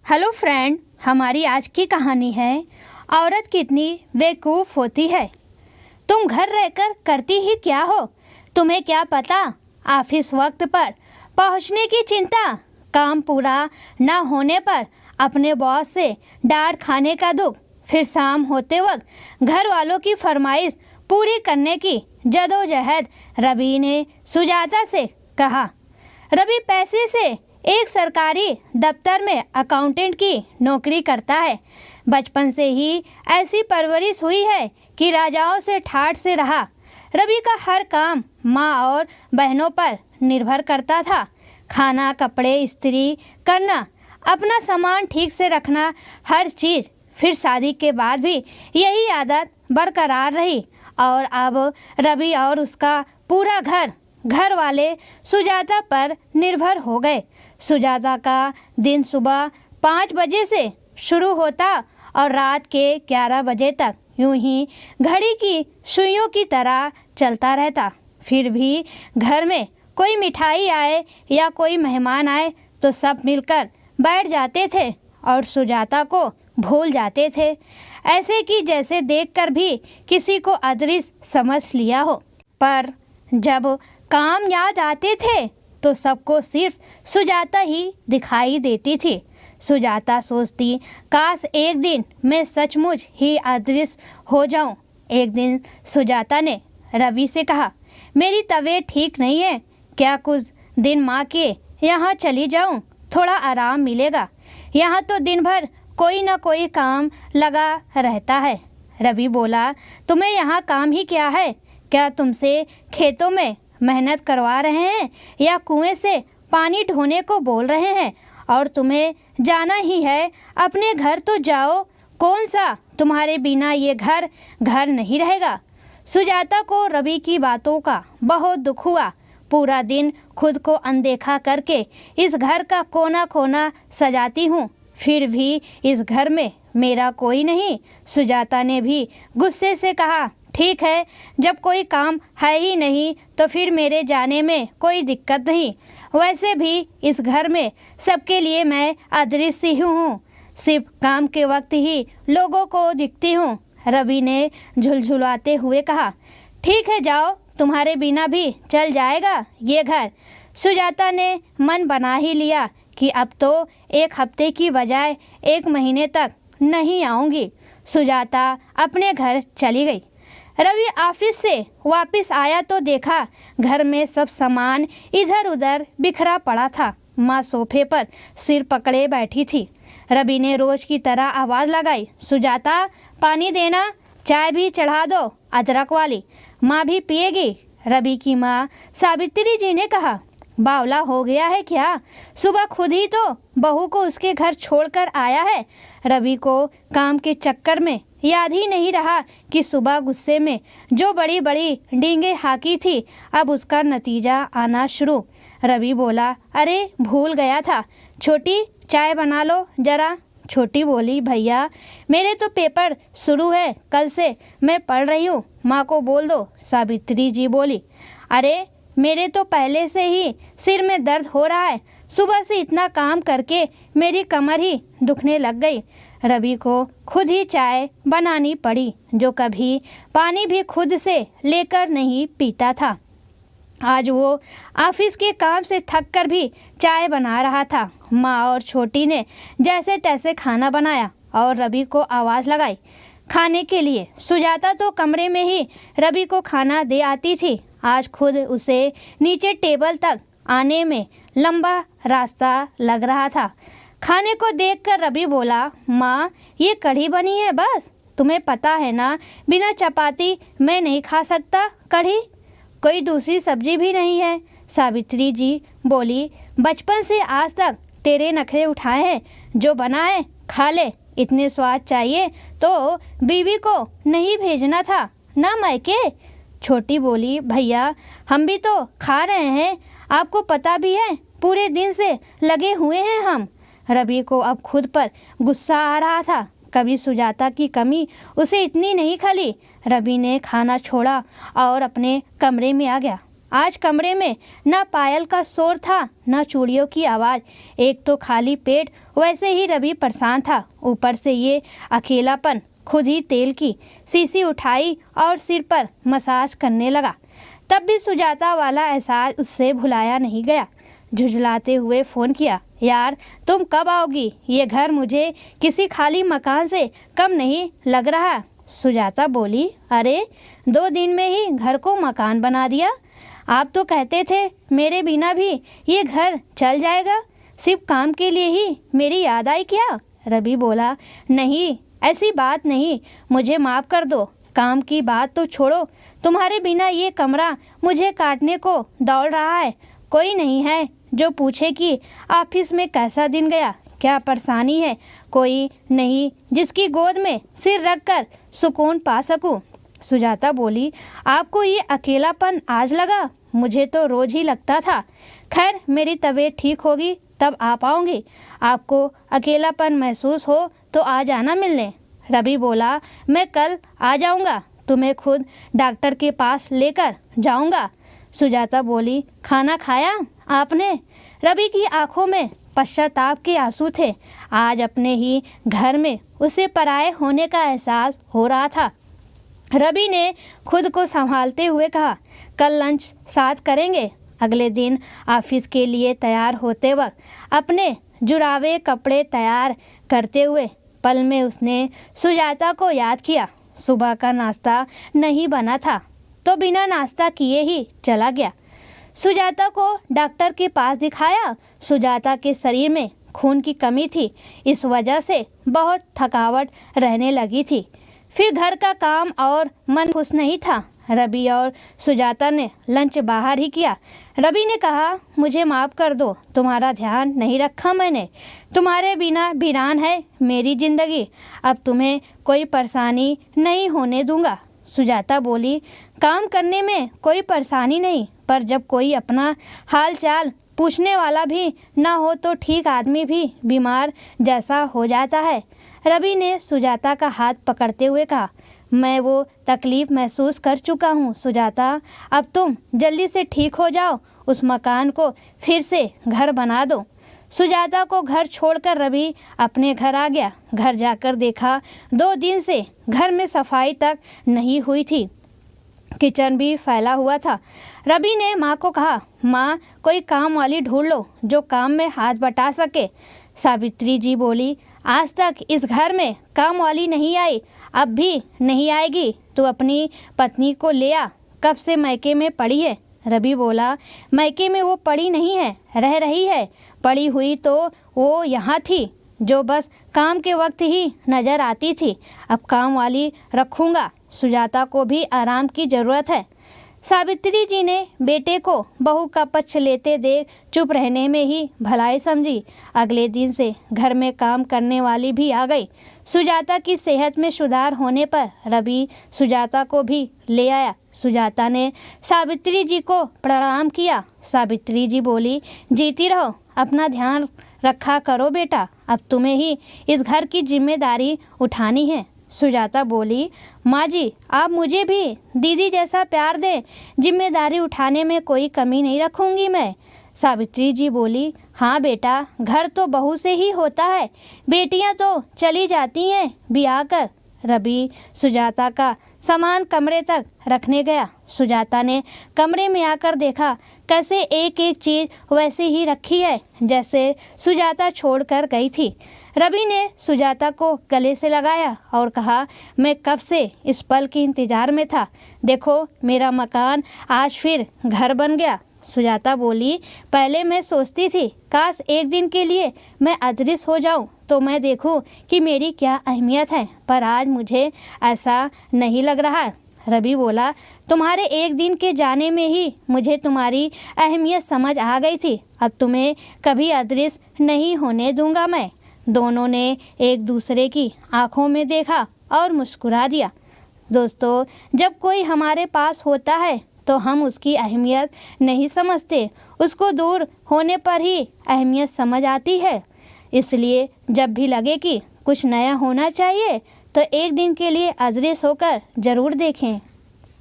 Hello friend, हमारी आज की कहानी है औरत कितनी बेवकूफ़ होती है। तुम घर रहकर करती ही क्या हो? तुम्हें क्या पता, ऑफिस वक्त पर पहुंचने की चिंता, काम पूरा न होने पर अपने बॉस से डांट खाने का दुख, फिर शाम होते वक्त घर वालों की फरमाइश पूरी करने की जदोजहद। रवि ने सुजाता से कहा। रवि पैसे से एक सरकारी दफ्तर में अकाउंटेंट की नौकरी करता है। बचपन से ही ऐसी परवरिश हुई है कि राजाओं से ठाठ से रहा। रवि का हर काम माँ और बहनों पर निर्भर करता था। खाना, कपड़े इस्त्री करना, अपना सामान ठीक से रखना, हर चीज़। फिर शादी के बाद भी यही आदत बरकरार रही और अब रवि और उसका पूरा घर वाले सुजाता पर निर्भर हो गए। सुजाता का दिन सुबह 5 बजे से शुरू होता और रात के 11 बजे तक यूं ही घड़ी की सुइयों की तरह चलता रहता। फिर भी घर में कोई मिठाई आए या कोई मेहमान आए तो सब मिलकर बैठ जाते थे और सुजाता को भूल जाते थे, ऐसे कि जैसे देखकर भी किसी को अदृश्य समझ लिया हो। पर जब काम याद आते थे तो सबको सिर्फ सुजाता ही दिखाई देती थी। सुजाता सोचती, काश एक दिन मैं सचमुच ही अदृश्य हो जाऊं। एक दिन सुजाता ने रवि से कहा, मेरी तबीयत ठीक नहीं है, क्या कुछ दिन माँ के यहाँ चली जाऊं? थोड़ा आराम मिलेगा। यहाँ तो दिन भर कोई ना कोई काम लगा रहता है। रवि बोला, तुम्हें यहाँ काम ही क्या है? क्या तुमसे खेतों में मेहनत करवा रहे हैं या कुएं से पानी ढोने को बोल रहे हैं? और तुम्हें जाना ही है, अपने घर तो जाओ। कौन सा तुम्हारे बिना ये घर नहीं रहेगा। सुजाता को रवि की बातों का बहुत दुख हुआ। पूरा दिन खुद को अनदेखा करके इस घर का कोना कोना सजाती हूँ, फिर भी इस घर में मेरा कोई नहीं। सुजाता ने भी गुस्से से कहा, ठीक है, जब कोई काम है ही नहीं तो फिर मेरे जाने में कोई दिक्कत नहीं। वैसे भी इस घर में सबके लिए मैं अदृश्य ही हूँ, सिर्फ काम के वक्त ही लोगों को दिखती हूँ। रवि ने झुलझुलाते हुए कहा, ठीक है, जाओ, तुम्हारे बिना भी चल जाएगा ये घर। सुजाता ने मन बना ही लिया कि अब तो एक हफ्ते की बजाय 1 महीने तक नहीं आऊँगी। सुजाता अपने घर चली गई। रवि ऑफिस से वापस आया तो देखा घर में सब सामान इधर उधर बिखरा पड़ा था। माँ सोफे पर सिर पकड़े बैठी थी। रवि ने रोज की तरह आवाज़ लगाई, सुजाता, पानी देना, चाय भी चढ़ा दो, अदरक वाली, माँ भी पिएगी। रवि की माँ सावित्री जी ने कहा, बावला हो गया है क्या? सुबह खुद ही तो बहू को उसके घर छोड़कर आया है। रवि को काम के चक्कर में याद ही नहीं रहा कि सुबह गुस्से में जो बड़ी बड़ी डींगे हाकी थी, अब उसका नतीजा आना शुरू। रवि बोला, अरे भूल गया था, छोटी चाय बना लो जरा। छोटी बोली, भैया मेरे तो पेपर शुरू है, कल से मैं पढ़ रही हूँ, माँ को बोल दो। सावित्री जी बोली, अरे मेरे तो पहले से ही सिर में दर्द हो रहा है, सुबह से इतना काम करके मेरी कमर ही दुखने लग गई। रवि को खुद ही चाय बनानी पड़ी, जो कभी पानी भी खुद से लेकर नहीं पीता था। आज वो ऑफिस के काम से थक कर भी चाय बना रहा था। माँ और छोटी ने जैसे तैसे खाना बनाया और रवि को आवाज़ लगाई खाने के लिए। सुजाता तो कमरे में ही रवि को खाना दे आती थी। आज खुद उसे नीचे टेबल तक आने में लंबा रास्ता लग रहा था। खाने को देखकर रवि बोला, माँ ये कढ़ी बनी है बस, तुम्हें पता है ना, बिना चपाती मैं नहीं खा सकता कढ़ी, कोई दूसरी सब्जी भी नहीं है। सावित्री जी बोली, बचपन से आज तक तेरे नखरे उठाए हैं, जो बनाए खा ले, इतने स्वाद चाहिए तो बीवी को नहीं भेजना था ना मायके। छोटी बोली, भैया हम भी तो खा रहे हैं, आपको पता भी है, पूरे दिन से लगे हुए हैं हम। रवि को अब खुद पर गुस्सा आ रहा था। कभी सुजाता की कमी उसे इतनी नहीं खली। रवि ने खाना छोड़ा और अपने कमरे में आ गया। आज कमरे में न पायल का शोर था न चूड़ियों की आवाज़। एक तो खाली पेट, वैसे ही रवि परेशान था, ऊपर से ये अकेलापन। खुद ही तेल की शीशी उठाई और सिर पर मसाज करने लगा। तब भी सुजाता वाला एहसास उससे भुलाया नहीं गया। झुंझलाते हुए फ़ोन किया, यार तुम कब आओगी? ये घर मुझे किसी खाली मकान से कम नहीं लग रहा। सुजाता बोली, अरे 2 दिन में ही घर को मकान बना दिया। आप तो कहते थे मेरे बिना भी ये घर चल जाएगा। सिर्फ काम के लिए ही मेरी याद आई क्या? रवि बोला, नहीं ऐसी बात नहीं, मुझे माफ़ कर दो। काम की बात तो छोड़ो, तुम्हारे बिना ये कमरा मुझे काटने को दौड़ रहा है। कोई नहीं है जो पूछे कि ऑफिस में कैसा दिन गया, क्या परेशानी है। कोई नहीं जिसकी गोद में सिर रखकर सुकून पा सकूं। सुजाता बोली, आपको ये अकेलापन आज लगा? मुझे तो रोज ही लगता था। खैर मेरी तबीयत ठीक होगी तब आ पाऊंगी। आपको अकेलापन महसूस हो तो आ जाना मिलने। रवि बोला, मैं कल आ जाऊंगा, तुम्हें खुद डॉक्टर के पास लेकर जाऊंगा। सुजाता बोली, खाना खाया आपने? रवि की आंखों में पश्चाताप के आंसू थे। आज अपने ही घर में उसे पराये होने का एहसास हो रहा था। रवि ने खुद को संभालते हुए कहा, कल लंच साथ करेंगे। अगले दिन ऑफिस के लिए तैयार होते वक्त अपने जुड़ावे कपड़े तैयार करते हुए पल में उसने सुजाता को याद किया। सुबह का नाश्ता नहीं बना था तो बिना नाश्ता किए ही चला गया। सुजाता को डॉक्टर के पास दिखाया। सुजाता के शरीर में खून की कमी थी, इस वजह से बहुत थकावट रहने लगी थी। फिर घर का काम और मन खुश नहीं था। रवि और सुजाता ने लंच बाहर ही किया। रवि ने कहा, मुझे माफ़ कर दो, तुम्हारा ध्यान नहीं रखा मैंने। तुम्हारे बिना वीरान है मेरी ज़िंदगी। अब तुम्हें कोई परेशानी नहीं होने दूंगा। सुजाता बोली, काम करने में कोई परेशानी नहीं, पर जब कोई अपना हाल चाल पूछने वाला भी ना हो तो ठीक आदमी भी बीमार जैसा हो जाता है। रवि ने सुजाता का हाथ पकड़ते हुए कहा, मैं वो तकलीफ़ महसूस कर चुका हूँ सुजाता। अब तुम जल्दी से ठीक हो जाओ, उस मकान को फिर से घर बना दो। सुजाता को घर छोड़कर रवि अपने घर आ गया। घर जाकर देखा 2 दिन से घर में सफाई तक नहीं हुई थी, किचन भी फैला हुआ था। रवि ने माँ को कहा, माँ कोई काम वाली ढूंढ लो जो काम में हाथ बटा सके। सावित्री जी बोली, आज तक इस घर में काम वाली नहीं आई, अब भी नहीं आएगी। तू अपनी पत्नी को ले आ, कब से मैके में पड़ी है। रवि बोला, मैके में वो पड़ी नहीं है, रह रही है। पड़ी हुई तो वो यहाँ थी, जो बस काम के वक्त ही नज़र आती थी। अब काम वाली रखूँगा, सुजाता को भी आराम की ज़रूरत है। सावित्री जी ने बेटे को बहू का पक्ष लेते देख चुप रहने में ही भलाई समझी। अगले दिन से घर में काम करने वाली भी आ गई। सुजाता की सेहत में सुधार होने पर रवि सुजाता को भी ले आया। सुजाता ने सावित्री जी को प्रणाम किया। सावित्री जी बोली, जीती रहो, अपना ध्यान रखा करो बेटा, अब तुम्हें ही इस घर की जिम्मेदारी उठानी है। सुजाता बोली, माँ जी आप मुझे भी दीदी जैसा प्यार दें, जिम्मेदारी उठाने में कोई कमी नहीं रखूँगी मैं। सावित्री जी बोली, हाँ बेटा, घर तो बहू से ही होता है, बेटियाँ तो चली जाती हैं ब्याह कर। रवि सुजाता का सामान कमरे तक रखने गया। सुजाता ने कमरे में आकर देखा कैसे एक एक चीज़ वैसे ही रखी है जैसे सुजाता छोड़कर गई थी। रवि ने सुजाता को गले से लगाया और कहा, मैं कब से इस पल के इंतज़ार में था। देखो मेरा मकान आज फिर घर बन गया। सुजाता बोली, पहले मैं सोचती थी काश एक दिन के लिए मैं अदृश्य हो जाऊं तो मैं देखूं कि मेरी क्या अहमियत है, पर आज मुझे ऐसा नहीं लग रहा है। रवि बोला, तुम्हारे एक दिन के जाने में ही मुझे तुम्हारी अहमियत समझ आ गई थी। अब तुम्हें कभी अदृश्य नहीं होने दूंगा मैं। दोनों ने एक दूसरे की आंखों में देखा और मुस्कुरा दिया। दोस्तों, जब कोई हमारे पास होता है तो हम उसकी अहमियत नहीं समझते, उसको दूर होने पर ही अहमियत समझ आती है। इसलिए जब भी लगे कि कुछ नया होना चाहिए तो एक दिन के लिए अदृश्य होकर ज़रूर देखें।